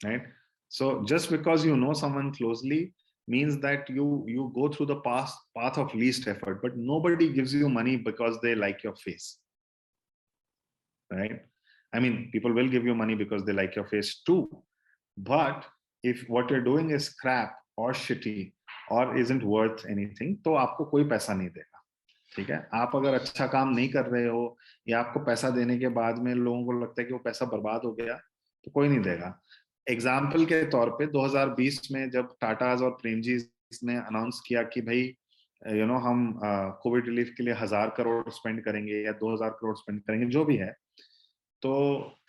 right? So just because you know someone closely means that you go through the path of least effort, but nobody gives you money because they like your face, right? I mean, people will give you money because they like your face too. But if what you're doing is crap, or shitty or isn't worth anything, तो आपको कोई पैसा नहीं देगा, ठीक है? आप अगर अच्छा काम नहीं कर रहे हो या आपको पैसा देने के बाद में लोगों को लगता है कि वो पैसा बर्बाद हो गया, तो कोई नहीं देगा। एग्जाम्पल के तौर पे 2020 में जब टाटाज और प्रेमजी ने अनाउंस किया कि भाई हम कोविड रिलीफ के लिए 1000 करोड़ स्पेंड करेंगे या 2000 करोड़ स्पेंड करेंगे, जो भी है, तो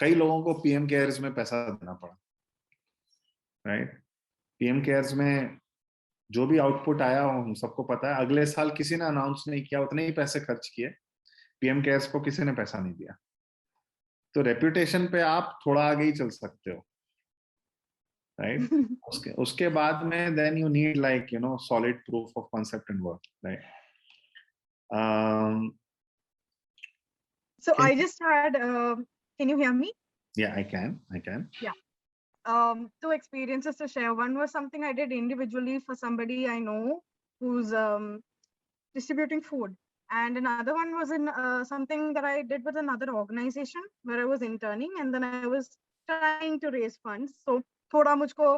कई लोगों को पीएम केयर्स में पैसा देना पड़ा, राइट? पीएम केयर्स में जो भी आउटपुट आया हम सबको पता है, अगले साल किसी ने अनाउंस नहीं किया, उतने ही पैसे खर्च किए, पीएम केयर्स को किसी ने पैसा नहीं दिया। तो रेप्यूटेशन पे आप थोड़ा आगे ही चल सकते हो, राइट? उसके बाद में then you need like solid proof of concept and work, right? So I just had, can you hear me? Yeah, I can. Yeah. Two experiences to share. One was something I did individually for somebody I know who's distributing food. And another one was in something that I did with another organization where I was interning, and then I was trying to raise funds. So थोड़ा मुझको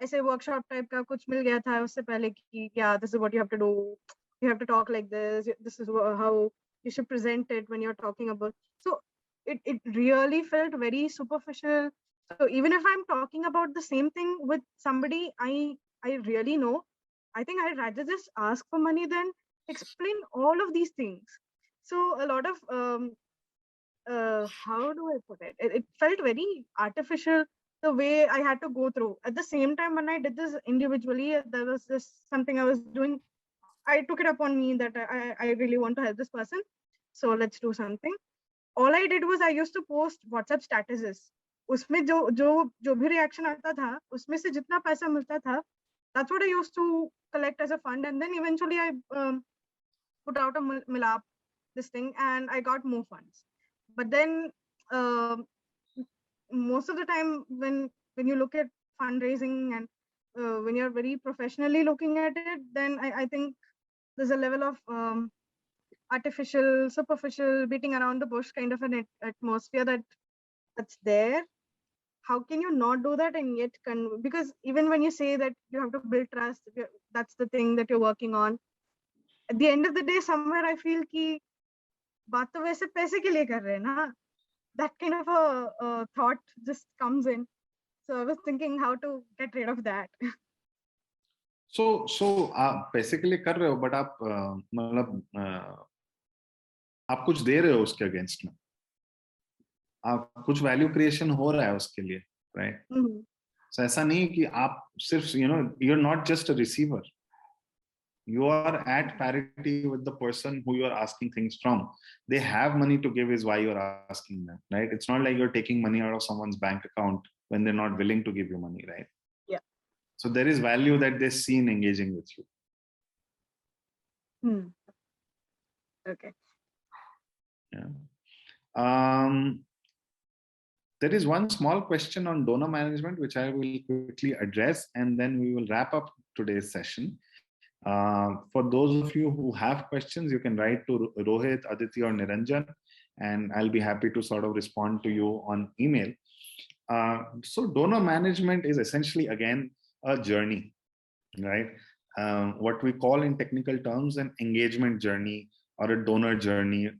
ऐसे workshop type का कुछ मिल गया था उससे पहले कि yeah, this is what you have to do. You have to talk like this. This is how you should present it when you're talking about. So it really felt very superficial. So even if I'm talking about the same thing with somebody I really know, I think I'd rather just ask for money than explain all of these things. So a lot of how do I put it? It felt very artificial the way I had to go through. At the same time, when I did this individually, there was this something I was doing. I took it upon me that I really want to help this person. So let's do something. All I did was I used to post WhatsApp statuses. उसमें जो भी reaction आता था, उसमें से जितना पैसा मिलता था, that's what I used to collect as a fund. And then eventually I put out a milap, this thing, and I got more funds. But then most of the time when you look at fundraising and when you're very professionally looking at it, then I think there's a level of artificial, superficial, beating around the bush kind of an atmosphere that's there. How can you not do that and yet because even when you say that you have to build trust, that's the thing that you're working on. At the end of the day, somewhere I feel कि बात तो वैसे पैसे के लिए कर रहे हैं ना. That kind of a thought just comes in. So I was thinking how to get rid of that. So आप पैसे के लिए कर रहे हो, but आप मतलब आप कुछ दे रहे हो उसके अगेंस्ट में, आप कुछ वैल्यू क्रिएशन हो रहा है उसके लिए, राइट? So ऐसा नहीं कि आप सिर्फ you're not just a receiver. You are at parity with the person who you are asking things from. They have money to give is why you're asking them, right? It's not like you're taking money out of someone's bank account when they're not willing to give you money, right? Yeah. So there is value that they see in engaging with you. Okay. Yeah. There is one small question on donor management, which I will quickly address, and then we will wrap up today's session. For those of you who have questions, you can write to Rohit, Aditi, or Niranjan, and I'll be happy to sort of respond to you on email. So donor management is essentially, again, a journey, right? What we call in technical terms an engagement journey or a donor journey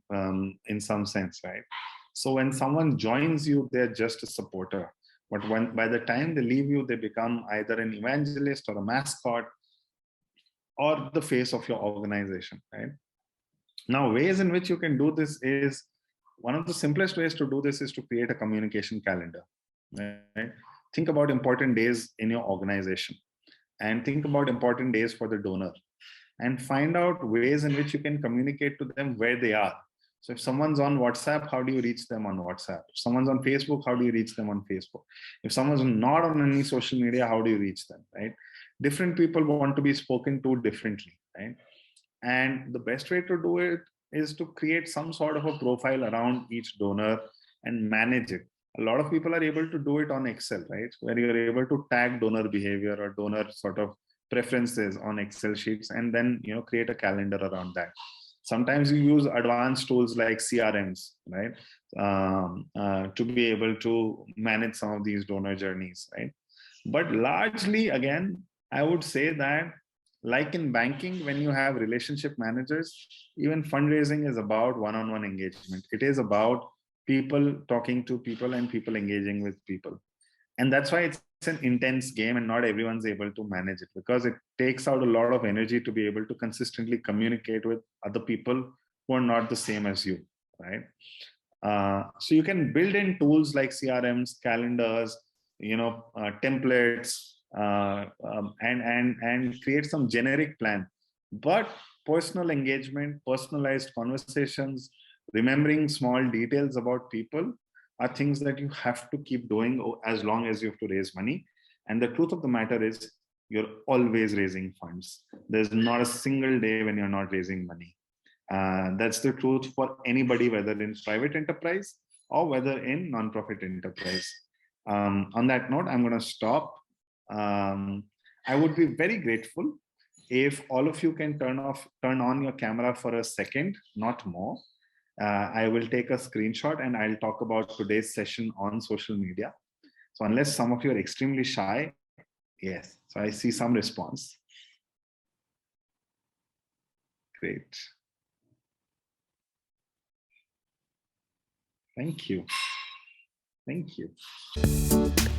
in some sense, right? So when someone joins you, they're just a supporter. But by the time they leave you, they become either an evangelist or a mascot or the face of your organization, right? Now, ways in which you can do this is, one of the simplest ways to do this is to create a communication calendar, right? Think about important days in your organization and think about important days for the donor and find out ways in which you can communicate to them where they are. So if someone's on WhatsApp, how do you reach them on WhatsApp? If someone's on Facebook, how do you reach them on Facebook? If someone's not on any social media, how do you reach them, right? Different people want to be spoken to differently, right? And the best way to do it is to create some sort of a profile around each donor and manage it. A lot of people are able to do it on Excel, right? Where you're able to tag donor behavior or donor sort of preferences on Excel sheets and then, create a calendar around that. Sometimes you use advanced tools like CRMs, right? To be able to manage some of these donor journeys, right? But largely, again, I would say that, like in banking, when you have relationship managers, even fundraising is about one-on-one engagement. It is about people talking to people and people engaging with people. And that's why it's an intense game, and not everyone's able to manage it, because it takes out a lot of energy to be able to consistently communicate with other people who are not the same as you, right? So you can build in tools like CRMs, calendars, templates, and create some generic plan. But personal engagement, personalized conversations, remembering small details about people are things that you have to keep doing as long as you have to raise money. And the truth of the matter is, you're always raising funds. There's not a single day when you're not raising money. That's the truth for anybody, whether in private enterprise or whether in non-profit enterprise. On that note, I'm going to stop. I would be very grateful if all of you can turn on your camera for a second, not more. I will take a screenshot and I'll talk about today's session on social media. So unless some of you are extremely shy, yes. So I see some response. Great. Thank you. Thank you.